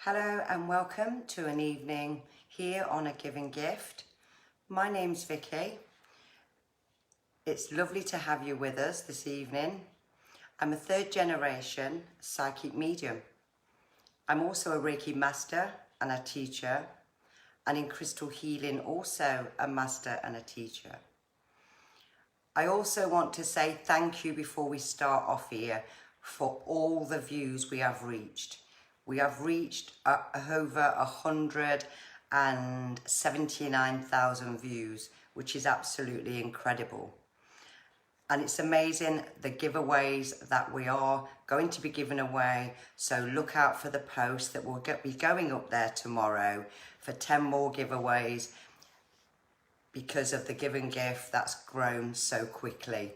Hello and welcome to an evening here on A Giving Gift. My name's Vicky. It's lovely to have you with us this evening. I'm a third generation psychic medium. I'm also a Reiki master and a teacher, and in crystal healing also a master and a teacher. I also want to say thank you before we start off here for all the views we have reached. We have reached over 179,000 views, which is absolutely incredible. And it's amazing the giveaways that we are going to be giving away. So look out for the post that will be going up there tomorrow for 10 more giveaways because of the Giving Gift that's grown so quickly.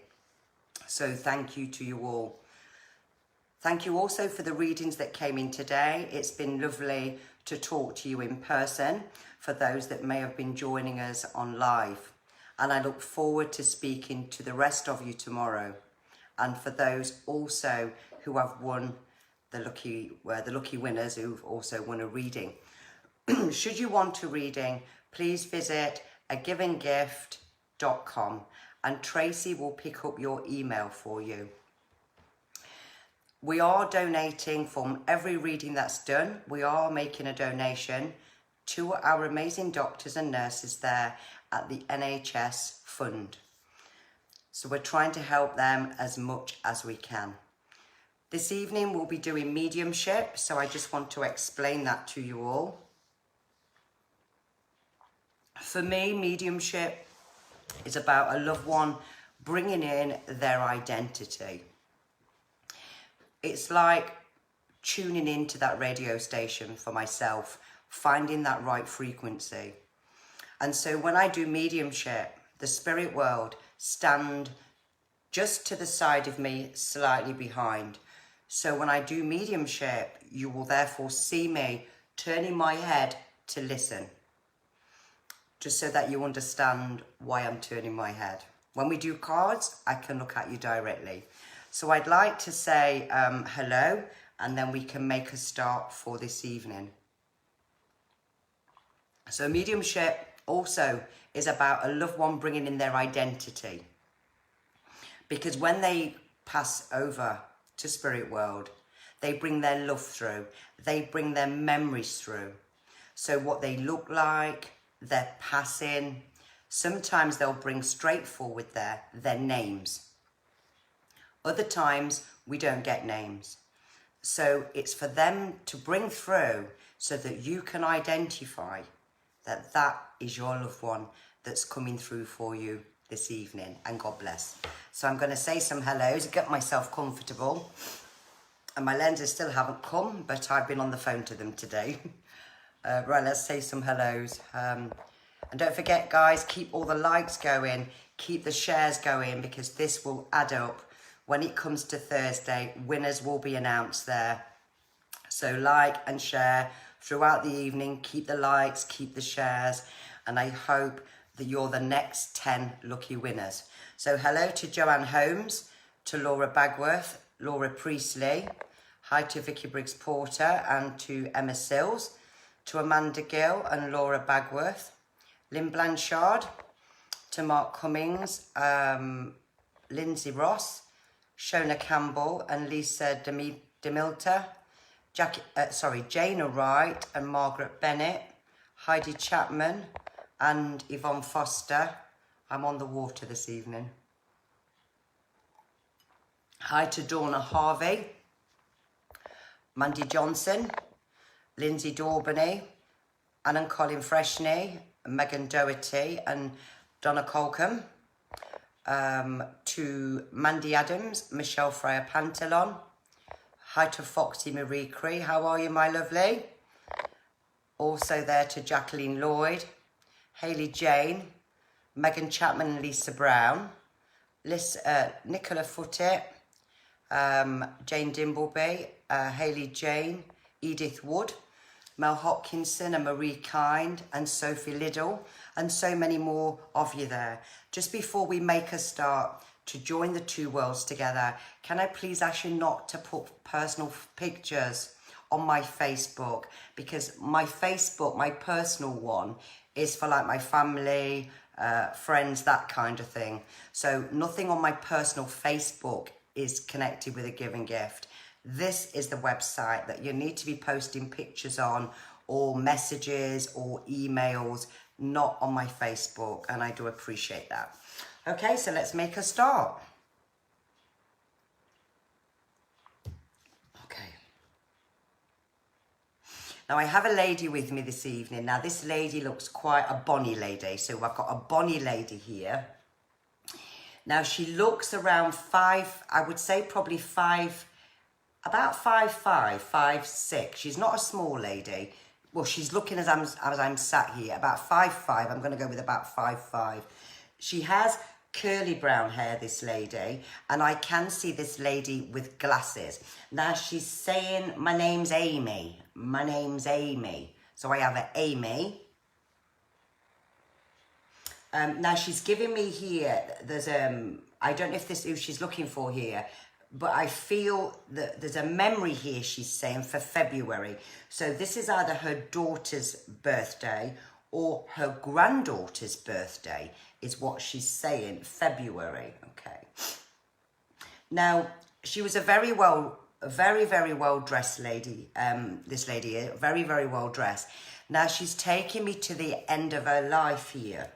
So thank you to you all. Thank you also for the readings that came in today. It's been lovely to talk to you in person for those that may have been joining us on live. And I look forward to speaking to the rest of you tomorrow. And for those also who have won the lucky winners who've also won a reading. Should you want a reading, please visit agivinggift.com and Tracy will pick up your email for you. We are donating from every reading that's done. We are making a donation to our amazing doctors and nurses there at the NHS Fund. So we're trying to help them as much as we can. This evening we'll be doing mediumship, so I just want to explain that to you all. For me, mediumship is about a loved one bringing in their identity. It's like tuning into that radio station for myself, finding that right frequency. And so when I do mediumship, the spirit world stand just to the side of me, slightly behind. So when I do mediumship, you will therefore see me turning my head to listen, just so that you understand why I'm turning my head. When we do cards, I can look at you directly. So I'd like to say hello, and then we can make a start for this evening. So mediumship also is about a loved one bringing in their identity. Because when they pass over to spirit world, they bring their love through, they bring their memories through. So what they look like, their passing, sometimes they'll bring straight forward their names. Other times we don't get names. So it's for them to bring through so that you can identify that that is your loved one that's coming through for you this evening, and God bless. So I'm going to say some hellos, get myself comfortable. And my lenses still haven't come, but I've been on the phone to them today. Right, let's say some hellos. And don't forget, guys, keep all the likes going, keep the shares going, because this will add up. When it comes to Thursday, winners will be announced there. So like and share throughout the evening. Keep the likes, keep the shares. And I hope that you're the next 10 lucky winners. So hello to Joanne Holmes, to Laura Bagworth, Laura Priestley. Hi to Vicky Briggs Porter and to Emma Sills. To Amanda Gill and Laura Bagworth. Lynn Blanchard. To Mark Cummings. Lindsay Ross. Shona Campbell and Lisa Demilta, Jana Wright and Margaret Bennett, Heidi Chapman and Yvonne Foster. I'm on the water this evening. Hi to Donna Harvey, Mandy Johnson, Lindsay Daubeny, Anne and Colin Freshney, Megan Doherty and Donna Colcom. To Mandy Adams, Michelle Freya Pantalon. Hi to Foxy Marie Cree, how are you, my lovely? Also there to Jacqueline Lloyd, Hayley Jane, Megan Chapman and Lisa Brown, Nicola Foote, Jane Dimbleby, Hayley Jane, Edith Wood, Mel Hopkinson and Marie Kind and Sophie Liddell, and so many more of you there. Just before we make a start to join the two worlds together, can I please ask you not to put personal pictures on my Facebook, because my Facebook, my personal one, is for like my family, friends, that kind of thing. So nothing on my personal Facebook is connected with a given gift. This is the website that you need to be posting pictures on, or messages or emails, not on my Facebook, and I do appreciate that. Okay, so let's make a start. Okay. Now I have a lady with me this evening. Now this lady looks quite a bonny lady. So I've got a bonny lady here. Now she looks around 5, I would say probably 5, about 5'5", 5'6". She's not a small lady. Well, she's looking as I'm sat here, about 5'5". I'm going to go with about 5'5". She has curly brown hair, this lady, and I can see this lady with glasses. Now she's saying, my name's Amy. My name's Amy. So I have an Amy. Now she's giving me here, there's I don't know if this is who she's looking for here, but I feel that there's a memory here, she's saying, for February. So this is either her daughter's birthday or her granddaughter's birthday, is what she's saying, February, okay. Now, she was a very, very well dressed lady, this lady here, very, very well dressed. Now she's taking me to the end of her life here.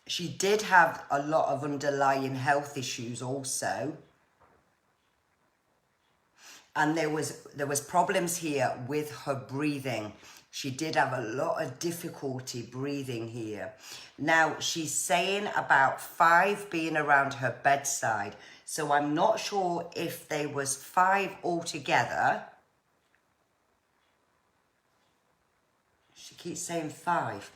She did have a lot of underlying health issues also. And there was problems here with her breathing. She did have a lot of difficulty breathing here. Now, she's saying about 5 being around her bedside. So I'm not sure if there was 5 altogether. She keeps saying 5.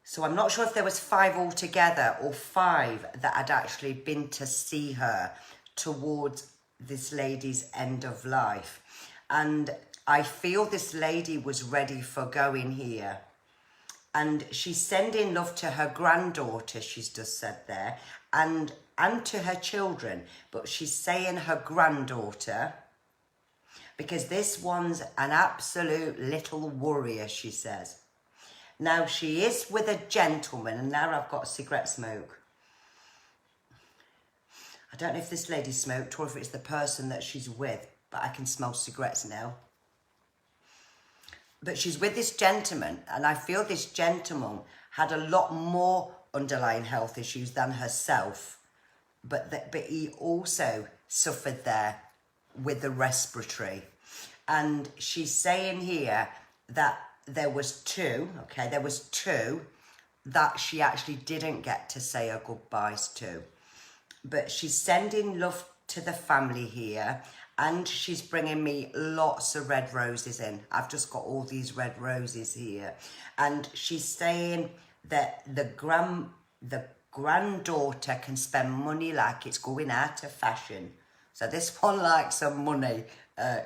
So I'm not sure if there was 5 altogether or 5 that had actually been to see her towards this lady's end of life. And I feel this lady was ready for going here. And she's sending love to her granddaughter, she's just said there, and to her children. But she's saying her granddaughter, because this one's an absolute little warrior, she says. Now, she is with a gentleman, and now I've got a cigarette smoke. I don't know if this lady smoked or if it's the person that she's with, but I can smell cigarettes now. But she's with this gentleman, and I feel this gentleman had a lot more underlying health issues than herself, but he also suffered there with the respiratory. And she's saying here that there was 2 that she actually didn't get to say her goodbyes to. But she's sending love to the family here, and she's bringing me lots of red roses in. I've just got all these red roses here. And she's saying that the granddaughter can spend money like it's going out of fashion. So this one likes some money,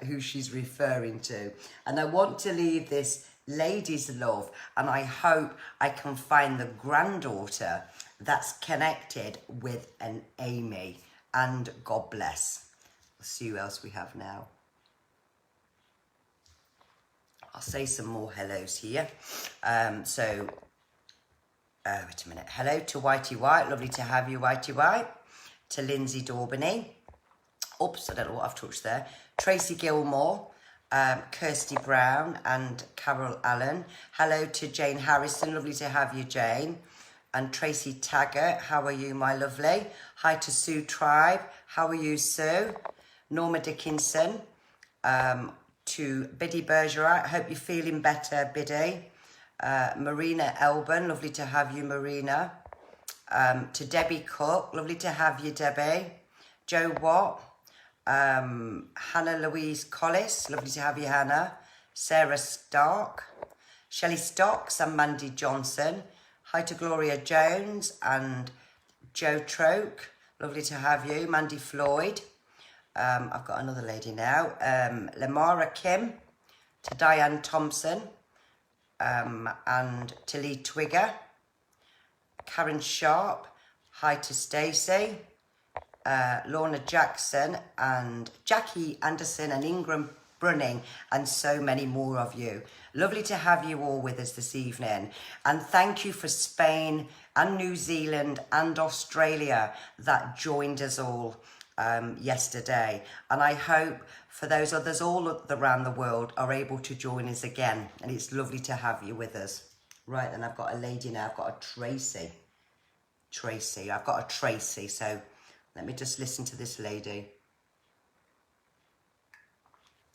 who she's referring to. And I want to leave this lady's love, and I hope I can find the granddaughter that's connected with an Amy. And God bless. Let's see who else we have now. I'll say some more hellos here. Wait a minute. Hello to Whitey White. Lovely to have you, Whitey White. To Lindsay Daubeny. Oops, I don't know what I've touched there. Tracy Gilmore. Kirsty Brown and Carol Allen. Hello to Jane Harrison. Lovely to have you, Jane. And Tracy Taggart. How are you, my lovely? Hi to Sue Tribe. How are you, Sue? Norma Dickinson. To Biddy Bergerac. Hope you're feeling better, Biddy. Marina Elban. Lovely to have you, Marina. To Debbie Cook. Lovely to have you, Debbie. Joe Watt. Hannah Louise Collis, lovely to have you, Hannah. Sarah Stark, Shelley Stocks and Mandy Johnson. Hi to Gloria Jones and Joe Troke, lovely to have you. Mandy Floyd. I've got another lady now. Lamara Kim, to Diane Thompson, and to Lee Twigger. Karen Sharp. Hi to Stacey. Lorna Jackson and Jackie Anderson and Ingram Brunning, and so many more of you. Lovely to have you all with us this evening. And thank you for Spain and New Zealand and Australia that joined us all yesterday. And I hope for those others all around the world are able to join us again. And it's lovely to have you with us. Right, then I've got a lady now. I've got a Tracy. I've got a Tracy. So let me just listen to this lady.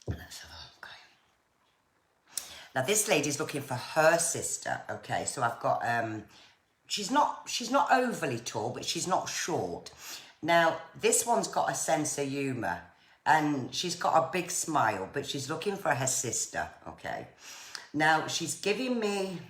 Let's have a look. Now this lady's looking for her sister. Okay, so I've got she's not overly tall, but she's not short. Now this one's got a sense of humour and she's got a big smile, but she's looking for her sister. Okay, now she's giving me.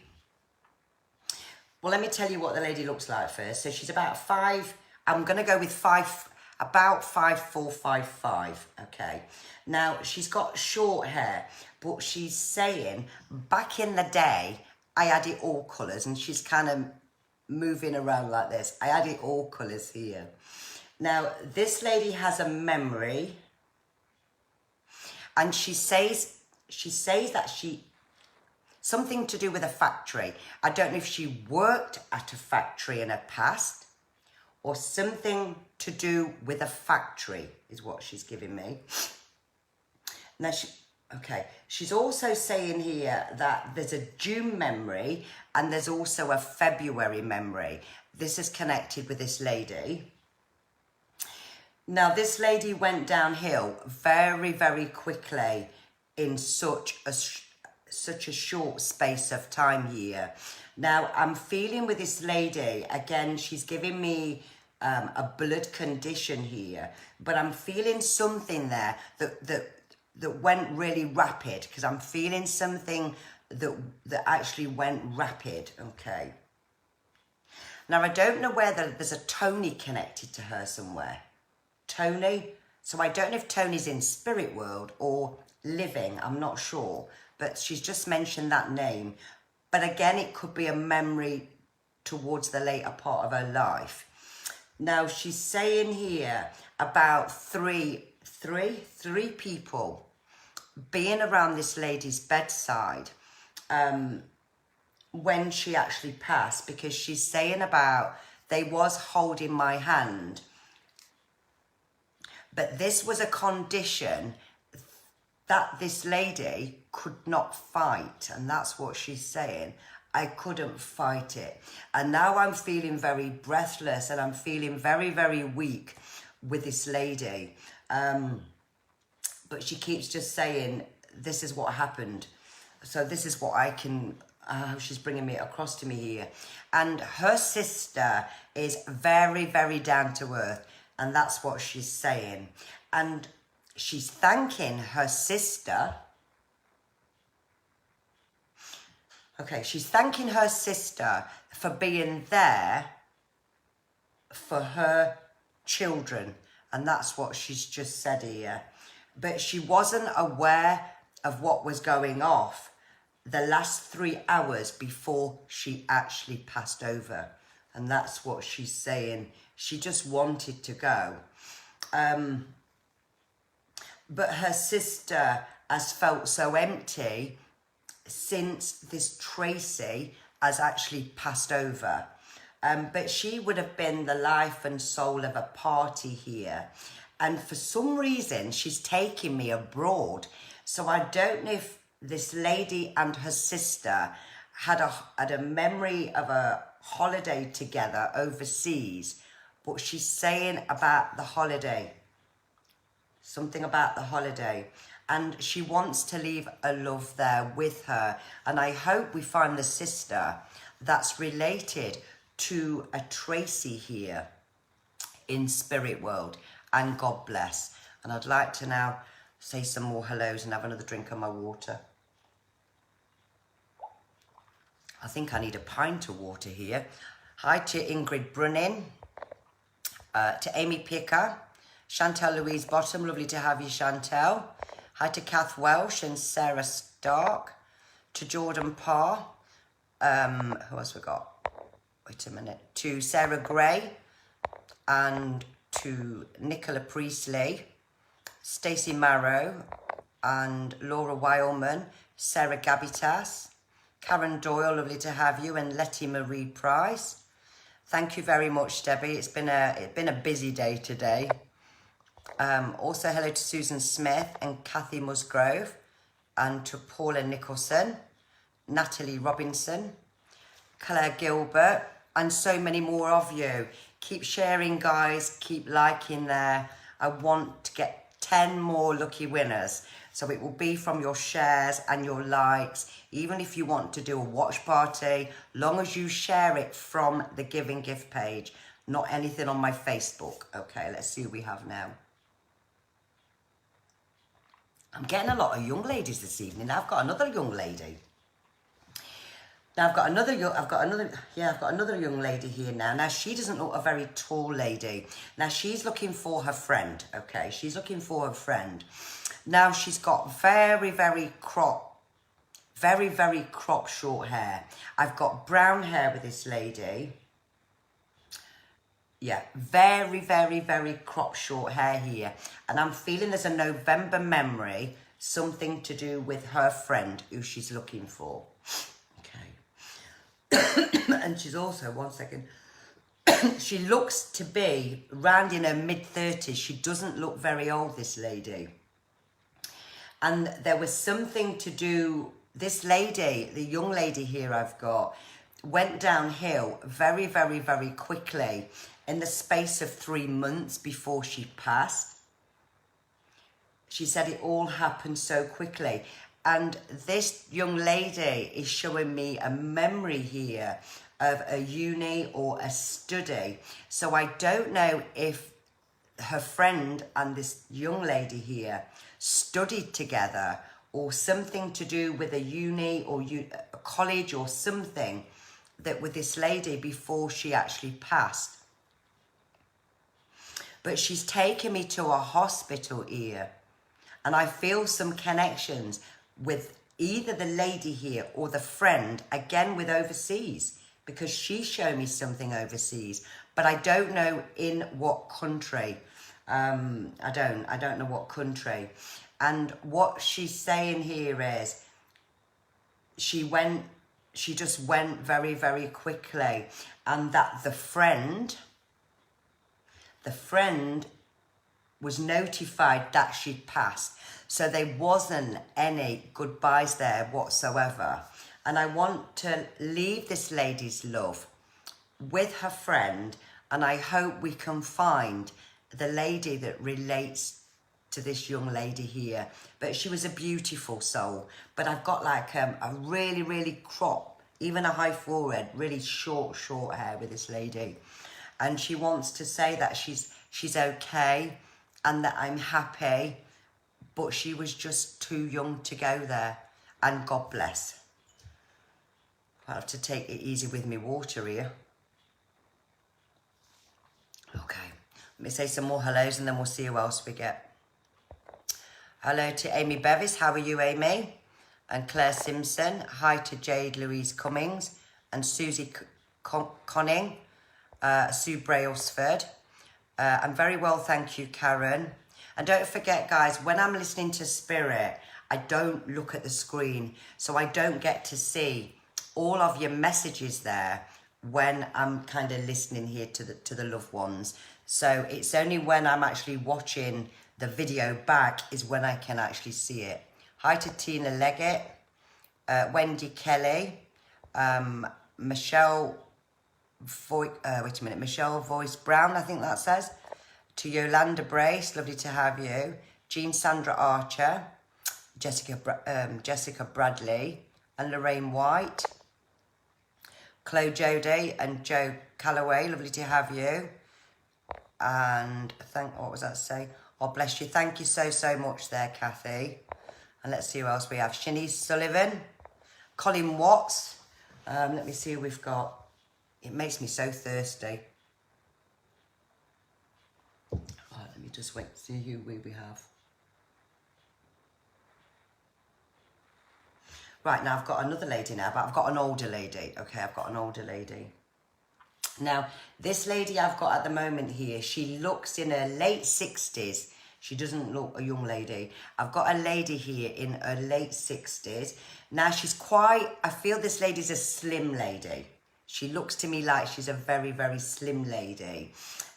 Well, let me tell you what the lady looks like first. So she's about 5. I'm going to go with 5, about 5'4", 5'5". Okay. Now, she's got short hair, but she's saying, back in the day, I had it all colours, and she's kind of moving around like this. I had it all colours here. Now, this lady has a memory, and she says that something to do with a factory. I don't know if she worked at a factory in her past or something to do with a factory is what she's giving me. Now, she's also saying here that there's a June memory and there's also a February memory. This is connected with this lady. Now, this lady went downhill very, very quickly in such a short space of time here. Now, I'm feeling with this lady, again, she's giving me a blood condition here, but I'm feeling something there that went really rapid, because I'm feeling something that actually went rapid, okay? Now, I don't know whether there's a Tony connected to her somewhere. Tony? So I don't know if Tony's in spirit world or living, I'm not sure. But she's just mentioned that name. But again, it could be a memory towards the later part of her life. Now, she's saying here about three people being around this lady's bedside when she actually passed, because she's saying about they was holding my hand. But this was a condition that this lady could not fight, and that's what she's saying. I couldn't fight it. And now I'm feeling very breathless and I'm feeling very, very weak with this lady. But she keeps just saying, this is what happened. So this is what I can, she's bringing me across to me here. And her sister is very, very down to earth, and that's what she's saying. And she's thanking her sister. Okay, she's thanking her sister for being there for her children. And that's what she's just said here. But she wasn't aware of what was going off the last 3 hours before she actually passed over. And that's what she's saying. She just wanted to go. But her sister has felt so empty since this Tracy has actually passed over. But she would have been the life and soul of a party here. And for some reason, she's taking me abroad. So I don't know if this lady and her sister had a memory of a holiday together overseas. But she's saying about the holiday. Something about the holiday. And she wants to leave a love there with her. And I hope we find the sister that's related to a Tracy here in spirit world. And God bless. And I'd like to now say some more hellos and have another drink of my water. I think I need a pint of water here. Hi to Ingrid Brunning, to Amy Picker, Chantel Louise Bottom, lovely to have you, Chantel. Hi to Kath Welsh and Sarah Stark, to Jordan Parr, who else we got? Wait a minute. To Sarah Gray and to Nicola Priestley, Stacey Marrow and Laura Weilman, Sarah Gabitas, Karen Doyle, lovely to have you, and Letty Marie Price. Thank you very much, Debbie. It's been a busy day today. Also, hello to Susan Smith and Kathy Musgrove, and to Paula Nicholson, Natalie Robinson, Claire Gilbert, and so many more of you. Keep sharing, guys. Keep liking there. I want to get 10 more lucky winners. So it will be from your shares and your likes. Even if you want to do a watch party, long as you share it from the Giving Gift page, not anything on my Facebook. Okay, let's see who we have now. I'm getting a lot of young ladies this evening. I've got another young lady. Now I've got another young lady here now. Now she doesn't look a very tall lady. Now she's looking for her friend, okay? She's looking for her friend. Now she's got very, very crop short hair. I've got brown hair with this lady. Yeah, very crop short hair here. And I'm feeling there's a November memory, something to do with her friend who she's looking for. Okay. And she's also, one second, she looks to be round in her mid-30s. She doesn't look very old, this lady. And there was something to do, this lady, the young lady here I've got, went downhill very quickly in the space of 3 months before she passed. She said it all happened so quickly. And this young lady is showing me a memory here of a uni or a study. So I don't know if her friend and this young lady here studied together, or something to do with a uni or a college or something that with this lady before she actually passed. But she's taken me to a hospital here, and I feel some connections with either the lady here or the friend, again with overseas, because she showed me something overseas, but I don't know in what country. I don't know what country. And what she's saying here is she just went very quickly, and that the friend was notified that she'd passed. So there wasn't any goodbyes there whatsoever. And I want to leave this lady's love with her friend, and I hope we can find the lady that relates to this young lady here. But she was a beautiful soul. But I've got like a really crop, even a high forehead, really short hair with this lady. And she wants to say that she's okay and that I'm happy, but she was just too young to go there. And God bless. I have to take it easy with me water here. Okay. Let me say some more hellos and then we'll see who else we get. Hello to Amy Bevis. How are you, Amy? And Claire Simpson. Hi to Jade Louise Cummings and Susie Conning. Sue Brailsford. I'm very well, thank you, Karen. And don't forget, guys, when I'm listening to Spirit, I don't look at the screen. So I don't get to see all of your messages there when I'm kind of listening here to the loved ones. So it's only when I'm actually watching the video back is when I can actually see it. Hi to Tina Leggett, Wendy Kelly, Michelle Voice Brown, I think that says. To Yolanda Brace, lovely to have you. Jean Sandra Archer, Jessica Bradley, and Lorraine White. Chloe Jody and Joe Calloway, lovely to have you. And what was that to say? Oh, bless you. Thank you so much there, Kathy. And let's see who else we have. Shanice Sullivan, Colin Watts. Let me see who we've got. It makes me so thirsty. All right, let me just wait to see who we have. Right, now I've got another lady now, but I've got an older lady. Okay, I've got an older lady. Now, this lady I've got at the moment here, she looks in her late 60s She doesn't look a young lady. I've got a lady here in her late 60s. Now she's quite, I feel this lady's a slim lady. She looks to me like she's a very, very slim lady.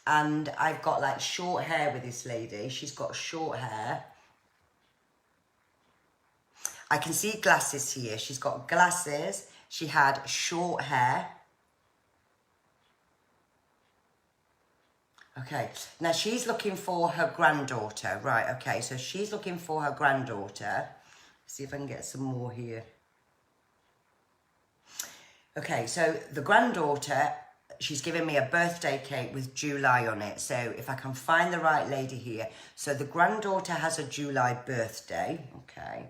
And I've got like short hair with this lady. She's got short hair. I can see glasses here. She's got glasses. She had short hair. Okay, now she's looking for her granddaughter. Right, okay, so she's looking for her granddaughter. See if I can get some more here. Okay, so the granddaughter, she's giving me a birthday cake with July on it. So if I can find the right lady here. So the granddaughter has a July birthday, okay.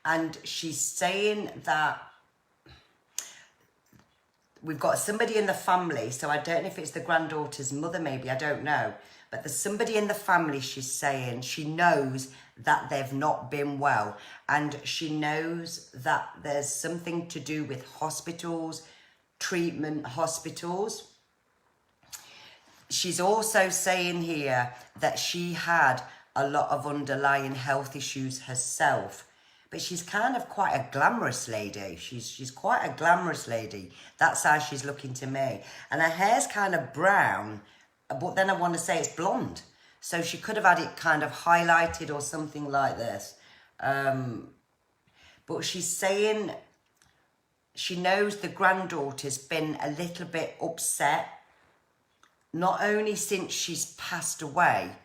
And she's saying that we've got somebody in the family, so I don't know if it's the granddaughter's mother maybe, I don't know. But there's somebody in the family, she's saying, she knows that they've not been well. And she knows that there's something to do with hospitals, treatment hospitals. She's also saying here that she had a lot of underlying health issues herself. But she's kind of quite a glamorous lady. She's quite a glamorous lady. That's how she's looking to me. And her hair's kind of brown, but then I want to say it's blonde. So she could have had it kind of highlighted or something like this. But she's saying she knows the granddaughter's been a little bit upset, not only since she's passed away,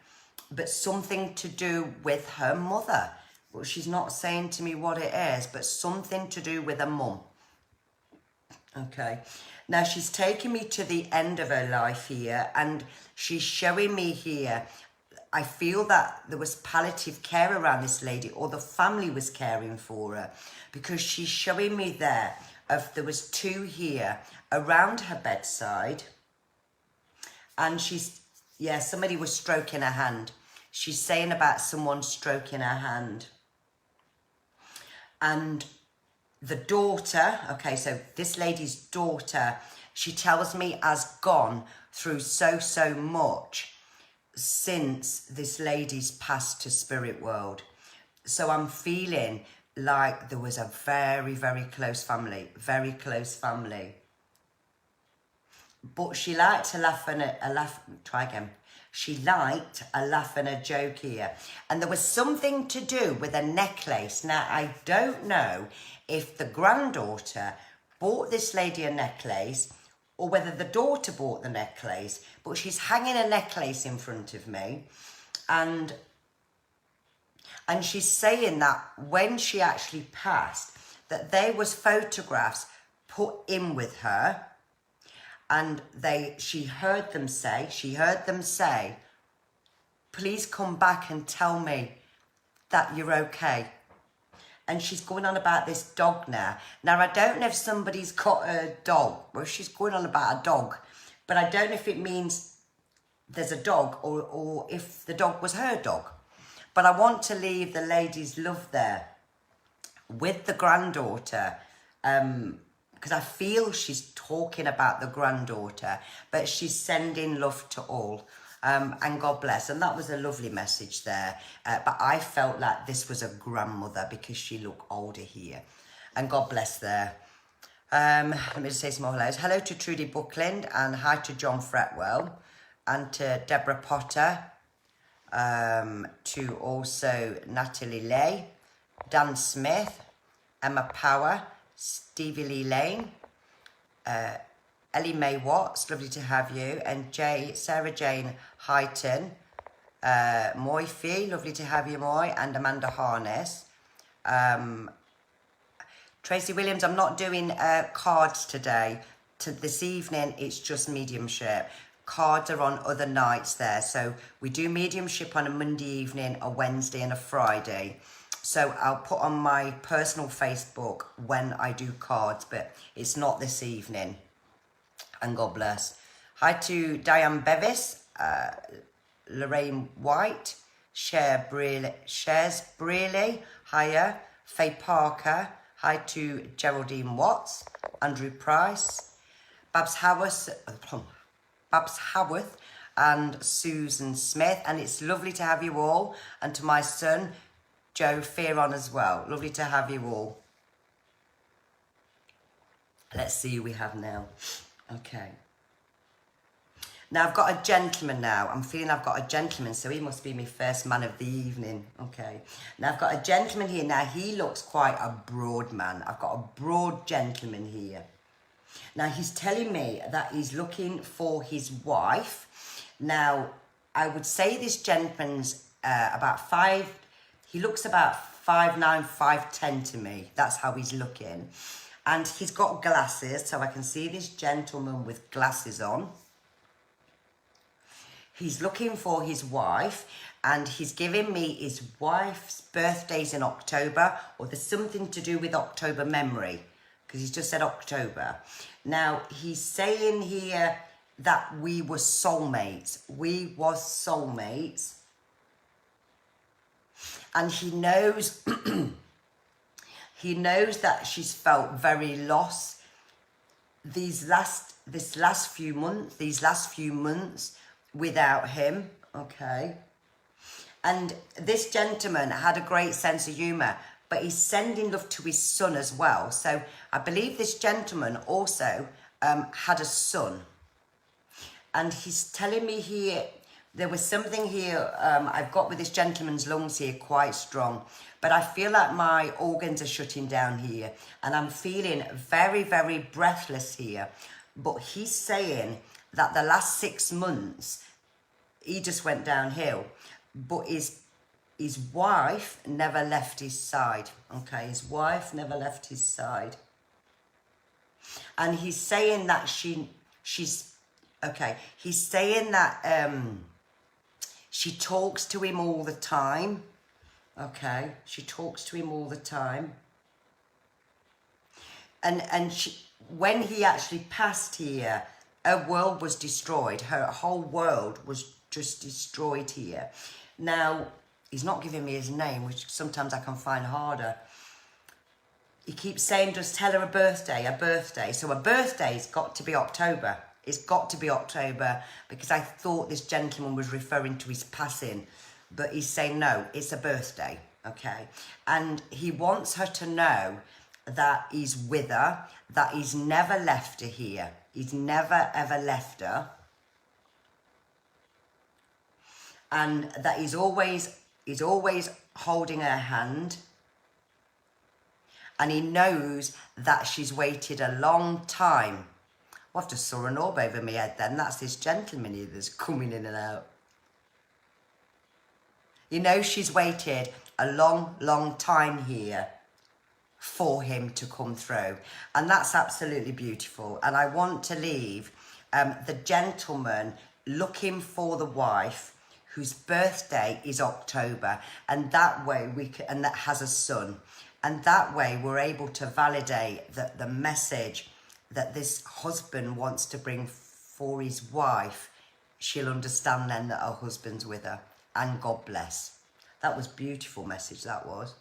but something to do with her mother. But she's not saying to me what it is, but something to do with her mum. Okay. Now, she's taking me to the end of her life here, and she's showing me here, I feel that there was palliative care around this lady, or the family was caring for her, because she's showing me there there was two here around her bedside, and somebody was stroking her hand. She's saying about someone stroking her hand. And the daughter, okay, so this lady's daughter, she tells me has gone through so much since this lady's passed to spirit world. So I'm feeling like there was a very, very close family, very close family. But she liked to laugh and She liked a laugh and a joke here. And there was something to do with a necklace. Now, I don't know if the granddaughter bought this lady a necklace or whether the daughter bought the necklace, but she's hanging a necklace in front of me. And she's saying that when she actually passed, that there was photographs put in with her. And she heard them say, please come back and tell me that you're okay. And she's going on about this dog now. Now, I don't know if somebody's got a dog. Well, she's going on about a dog. But I don't know if it means there's a dog or if the dog was her dog. But I want to leave the lady's love there with the granddaughter. Because I feel she's talking about the granddaughter, but she's sending love to all. And God bless. And that was a lovely message there. But I felt like this was a grandmother because she looked older here. And God bless there. Let me just say some more hellos. Hello to Trudy Buckland and hi to John Fretwell and to Deborah Potter. To also Natalie Lay, Dan Smith, Emma Power, Stevie Lee Lane, Ellie Mae Watts, lovely to have you, and Sarah Jane Highton, Moy Fee, lovely to have you, Moy, and Amanda Harness. Tracy Williams, I'm not doing cards today. This evening, it's just mediumship. Cards are on other nights there. So we do mediumship on a Monday evening, a Wednesday and a Friday. So I'll put on my personal Facebook when I do cards, but it's not this evening. And God bless. Hi to Diane Bevis, Lorraine White, Shares Brearley, hiya, Faye Parker, hi to Geraldine Watts, Andrew Price, Babs Howarth, and Susan Smith. And it's lovely to have you all. And to my son, Joe Fearon as well. Lovely to have you all. Let's see who we have now. Okay. Now I've got a gentleman now. I'm feeling I've got a gentleman, so he must be my first man of the evening. Okay. Now I've got a gentleman here. Now he looks quite a broad man. I've got a broad gentleman here. Now he's telling me that he's looking for his wife. Now I would say this gentleman's about 5. He looks about 5'9", 5'10" to me. That's how he's looking. And he's got glasses, so I can see this gentleman with glasses on. He's looking for his wife, and he's giving me his wife's birthdays in October, or there's something to do with October memory, because he's just said October. Now, he's saying here that we were soulmates. We was soulmates. And he knows, he knows that she's felt very lost these last few months, without him, okay? And this gentleman had a great sense of humour, but he's sending love to his son as well. So I believe this gentleman also had a son. And he's telling me here, there was something here I've got with this gentleman's lungs here quite strong, but I feel like my organs are shutting down here, and I'm feeling very, very breathless here. But he's saying that the last 6 months, he just went downhill. But his wife never left his side. Okay, his wife never left his side. And he's saying that she's okay. He's saying that she talks to him all the time. Okay, she talks to him all the time. And when he actually passed here, her world was destroyed. Her whole world was just destroyed here. Now, he's not giving me his name, which sometimes I can find harder. He keeps saying, just tell her a birthday. So a birthday's got to be October. It's got to be October, because I thought this gentleman was referring to his passing. But he's saying, no, it's a birthday, okay? And he wants her to know that he's with her, that he's never left her here. He's never, ever left her. And that he's always holding her hand. And he knows that she's waited a long time. Well, I've just saw an orb over my head then. That's this gentleman here that's coming in and out. You know, she's waited a long, long time here for him to come through, and that's absolutely beautiful. And I want to leave the gentleman looking for the wife whose birthday is October, and that way and that has a son, and that way we're able to validate that the message that this husband wants to bring for his wife, she'll understand then that her husband's with her, and God bless. That was beautiful message, that was.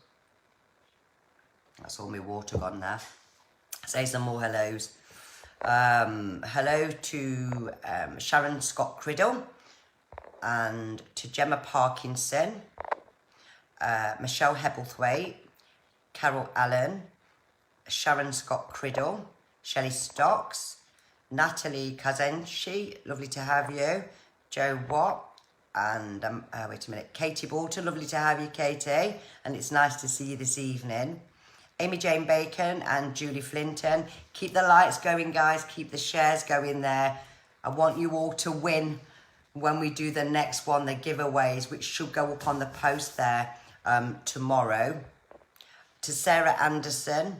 That's all my water gone now. Say some more hellos. Hello to Sharon Scott Criddle, and to Gemma Parkinson, Michelle Hebblethwaite, Carol Allen, Sharon Scott Criddle, Shelley Stocks, Natalie Kazenshi, lovely to have you, Joe Watt, and wait a minute, Katie Bolton, lovely to have you, Katie, and it's nice to see you this evening. Amy Jane Bacon and Julie Flinton. Keep the lights going, guys. Keep the shares going there. I want you all to win when we do the next one, the giveaways, which should go up on the post there tomorrow. To Sarah Anderson,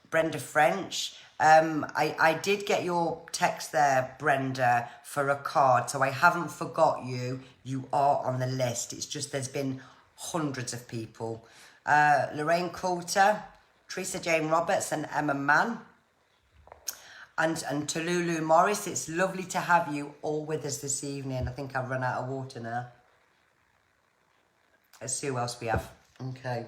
Brenda French. I did get your text there, Brenda, for a card, so I haven't forgot you. You are on the list. It's just there's been hundreds of people. Lorraine Coulter, Teresa Jane Roberts, and Emma Mann. And to Lulu Morris, it's lovely to have you all with us this evening. I think I've run out of water now. Let's see who else we have. Okay.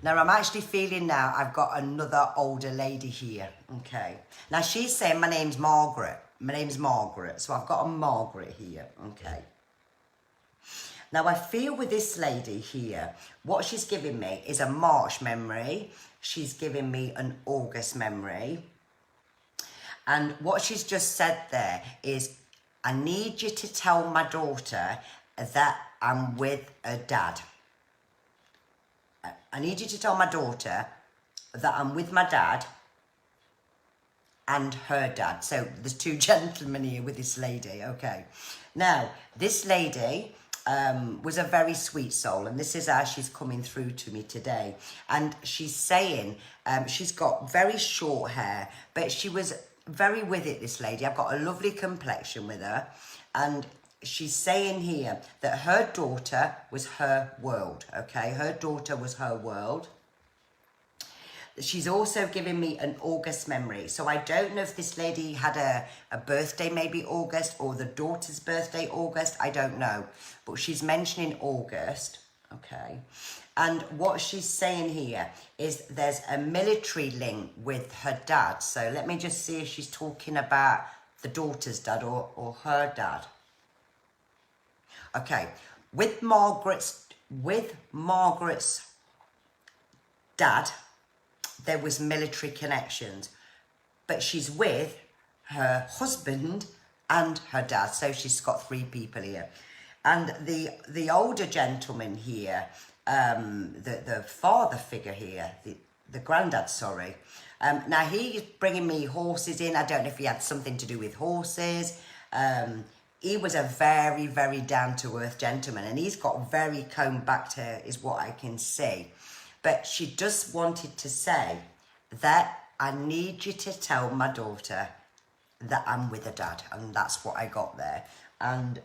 Now, I'm actually feeling now I've got another older lady here. Okay. Now, she's saying my name's Margaret. my name's Margaret, so I've got a Margaret here, okay. Now I feel with this lady here, what she's giving me is a March memory, she's giving me an August memory, and what she's just said there is, I need you to tell my daughter that I'm with her dad. I need you to tell my daughter that I'm with my dad and her dad. So there's two gentlemen here with this lady, okay. Now, this lady was a very sweet soul, and this is how she's coming through to me today. And she's saying, she's got very short hair, but she was very with it, this lady. I've got a lovely complexion with her, and she's saying here that her daughter was her world, okay? Her daughter was her world. She's also giving me an August memory. So I don't know if this lady had a birthday, maybe August, or the daughter's birthday, August. I don't know. But she's mentioning August, okay? And what she's saying here is there's a military link with her dad. So let me just see if she's talking about the daughter's dad or her dad. Okay, with Margaret's dad, there was military connections, but she's with her husband and her dad, so she's got three people here. And the older gentleman here, the father figure here, the granddad, sorry. Now he's bringing me horses in. I don't know if he had something to do with horses. He was a very, very down-to-earth gentleman, and he's got very combed back hair, is what I can see. But she just wanted to say that I need you to tell my daughter that I'm with her dad, and that's what I got there. And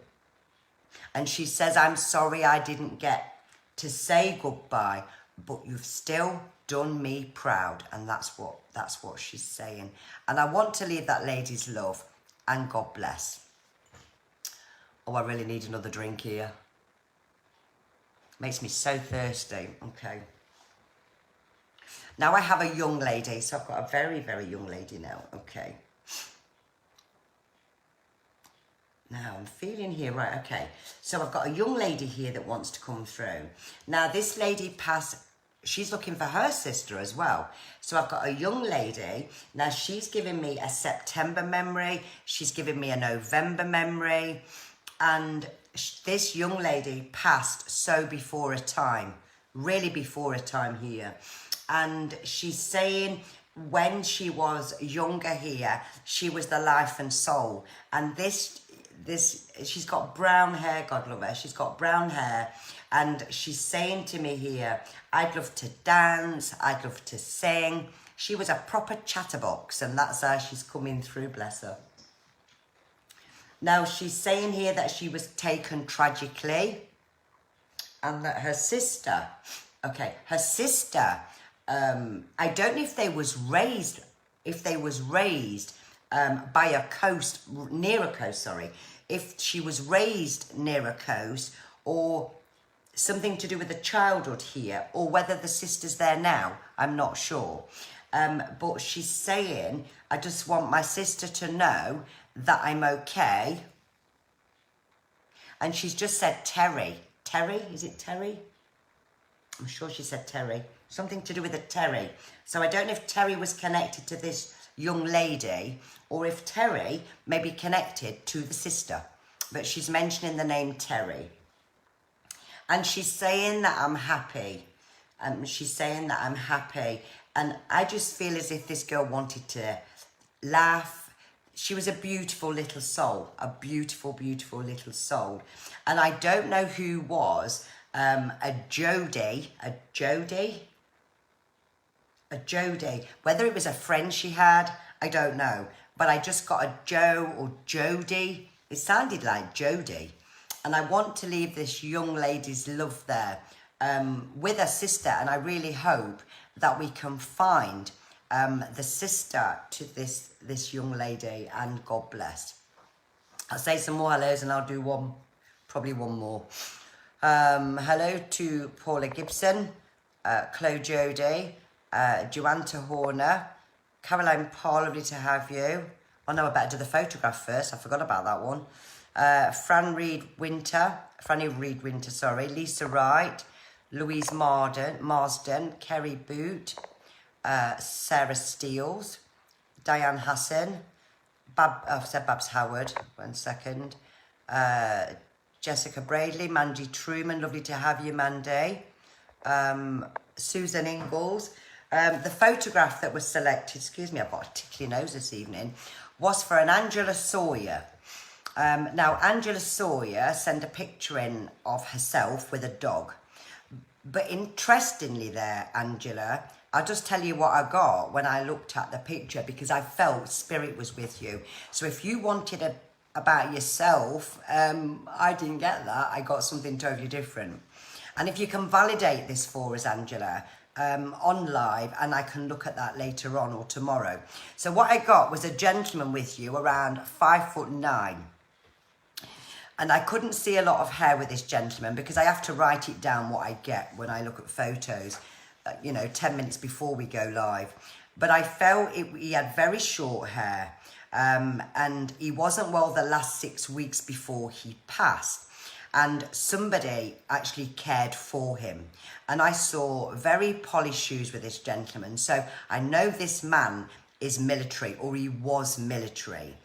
she says, I'm sorry I didn't get to say goodbye, but you've still done me proud, and that's what she's saying. And I want to leave that lady's love, and God bless. Oh, I really need another drink here. Makes me so thirsty. Okay. Now I have a young lady, so I've got a very, very young lady now. Okay. Now I'm feeling here, right, okay. So I've got a young lady here that wants to come through. Now this lady passed, she's looking for her sister as well. So I've got a young lady. Now she's giving me a September memory. She's giving me a November memory. And this young lady passed so before her time, really before her time here. And she's saying when she was younger here, she was the life and soul. And this, she's got brown hair, God love her, she's got brown hair. And she's saying to me here, I'd love to dance, I'd love to sing. She was a proper chatterbox, and that's how she's coming through, bless her. Now, she's saying here that she was taken tragically, and that her sister, okay, her sister, I don't know if they was raised by a coast, near a coast, sorry, if she was raised near a coast, or something to do with the childhood here, or whether the sister's there now, I'm not sure. But she's saying, I just want my sister to know that I'm okay. And she's just said Terry. Terry? Is it Terry? I'm sure she said Terry. Something to do with a Terry. So I don't know if Terry was connected to this young lady, or if Terry may be connected to the sister. But she's mentioning the name Terry. And she's saying that I'm happy. She's saying that I'm happy. And I just feel as if this girl wanted to laugh. She was a beautiful little soul. A beautiful, beautiful little soul. And I don't know who was a Jodie. Whether it was a friend she had, I don't know. But I just got a Joe or Jodie. It sounded like Jodie. And I want to leave this young lady's love there with her sister. And I really hope that we can find the sister to this young lady, and God bless. I'll say some more hellos, and I'll do probably one more. Hello to Paula Gibson, Chloe Jody, Joanta Horner, Caroline Paul, lovely to have you. Oh no, I better do the photograph first. I forgot about that one. Franny Reed Winter, sorry. Lisa Wright, Louise Marsden, Kerry Boot, Sarah Steels, Diane Hassan, I've said Babs Howard, 1 second. Jessica Bradley, Mandy Truman, lovely to have you, Mandy. Susan Ingalls. The photograph that was selected, excuse me, I've got a tickly nose this evening, was for an Angela Sawyer. Now, Angela Sawyer sent a picture in of herself with a dog. But interestingly there, Angela, I'll just tell you what I got when I looked at the picture, because I felt spirit was with you. So if you wanted about yourself, I didn't get that. I got something totally different. And if you can validate this for us, Angela, on live, and I can look at that later on or tomorrow. So what I got was a gentleman with you around 5'9". And I couldn't see a lot of hair with this gentleman because I have to write it down what I get when I look at photos, 10 minutes before we go live. But I felt he had very short hair, and he wasn't well the last 6 weeks before he passed. And somebody actually cared for him. And I saw very polished shoes with this gentleman. So I know this man is military, or he was military.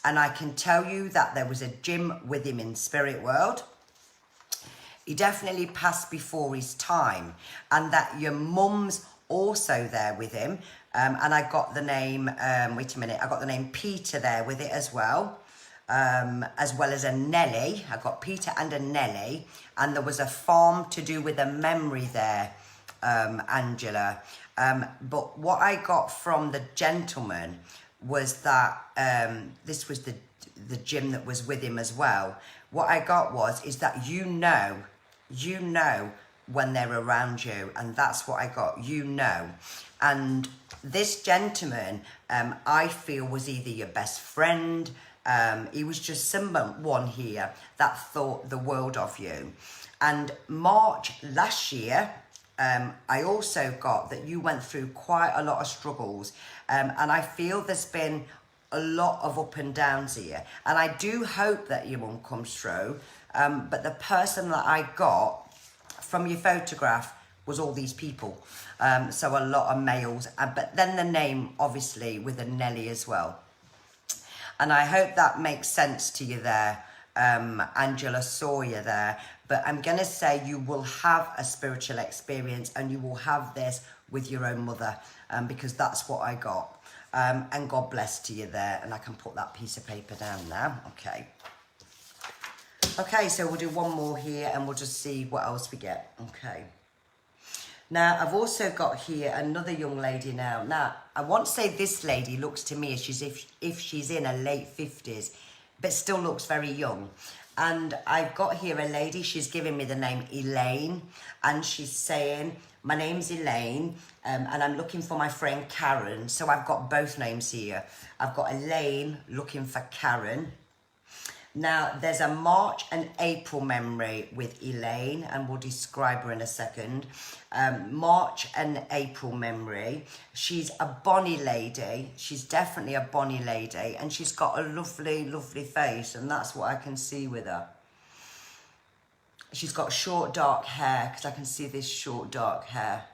And I can tell you that there was a gym with him in Spirit World. He definitely passed before his time. And that your mum's also there with him. And I got the name, wait a minute, I got the name Peter there with it as well as a Nelly. I got Peter and a Nelly. And there was a farm to do with a memory there, Angela. But what I got from the gentleman was that this was the gym that was with him as well. What I got is that you know when they're around you, and that's what I got, And this gentleman, I feel, was either your best friend. He was just someone here that thought the world of you. And March last year, I also got that you went through quite a lot of struggles, and I feel there's been a lot of up and downs here, and I do hope that your mum comes through, but the person that I got from your photograph was all these people, so a lot of males, but then the name obviously with a Nelly as well. And I hope that makes sense to you there, Angela Sawyer there. But I'm going to say you will have a spiritual experience, and you will have this with your own mother, because that's what I got. And God bless to you there. And I can put that piece of paper down now. Okay. Okay, so we'll do one more here and we'll just see what else we get. Okay. Now, I've also got here another young lady now. Now, I want to say this lady looks to me as if she's in her late 50s, but still looks very young. And I've got here a lady, she's giving me the name Elaine, and she's saying, my name's Elaine, and I'm looking for my friend Karen. So I've got both names here. I've got Elaine looking for Karen. Now, there's a March and April memory with Elaine, and we'll describe her in a second. March and April memory. She's a bonny lady. She's definitely a bonny lady, and she's got a lovely, lovely face, and that's what I can see with her. She's got short, dark hair, because I can see this short, dark hair.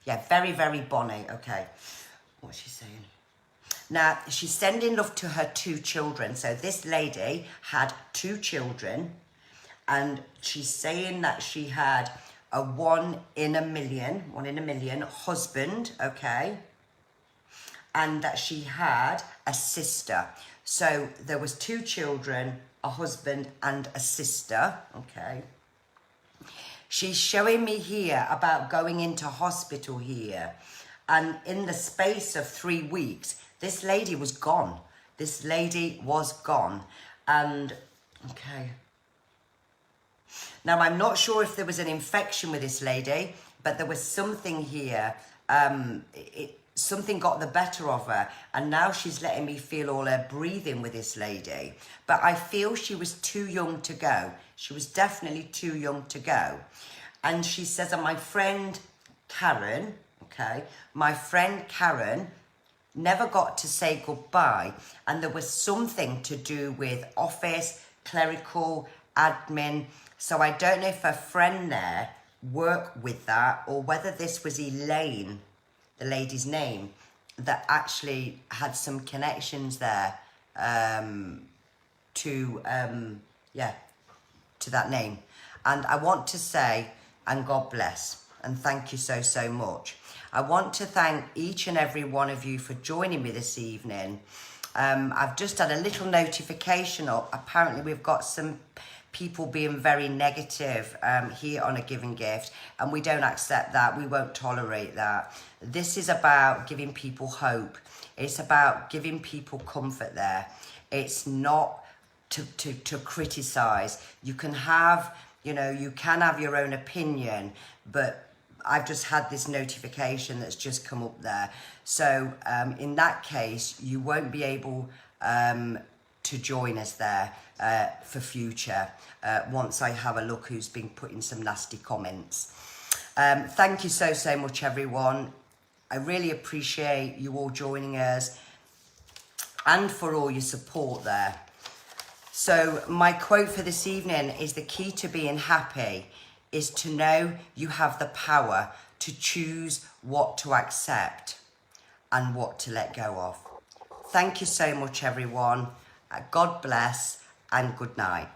Yeah, very, very bonny. Okay, what's she saying? Now, she's sending love to her 2 children. So this lady had 2 children, and she's saying that she had a 1 in a million husband, okay? And that she had a sister. So there was 2 children, a husband and a sister, okay? She's showing me here about going into hospital here. And in the space of 3 weeks, this lady was gone. This lady was gone. And, okay. Now, I'm not sure if there was an infection with this lady, but there was something here. Something got the better of her. And now she's letting me feel all her breathing with this lady. But I feel she was too young to go. She was definitely too young to go. And she says, and my friend Karen, okay, my friend Karen never got to say goodbye, and there was something to do with office, clerical, admin. So I don't know if a friend there worked with that, or whether this was Elaine, the lady's name, that actually had some connections there to that name. And I want to say, and God bless, and thank you so, so much. I want to thank each and every one of you for joining me this evening. I've just had a little notification up. Apparently we've got some people being very negative here on A Given Gift, and we don't accept that. We won't tolerate that. This is about giving people hope. It's about giving people comfort there. It's not to criticize. You can have, you can have your own opinion, but I've just had this notification that's just come up there. So in that case, you won't be able to join us there for future once I have a look who's been putting some nasty comments. Thank you so, so much, everyone. I really appreciate you all joining us and for all your support there. So my quote for this evening is: the key to being happy is to know you have the power to choose what to accept and what to let go of. Thank you so much, everyone. God bless and good night.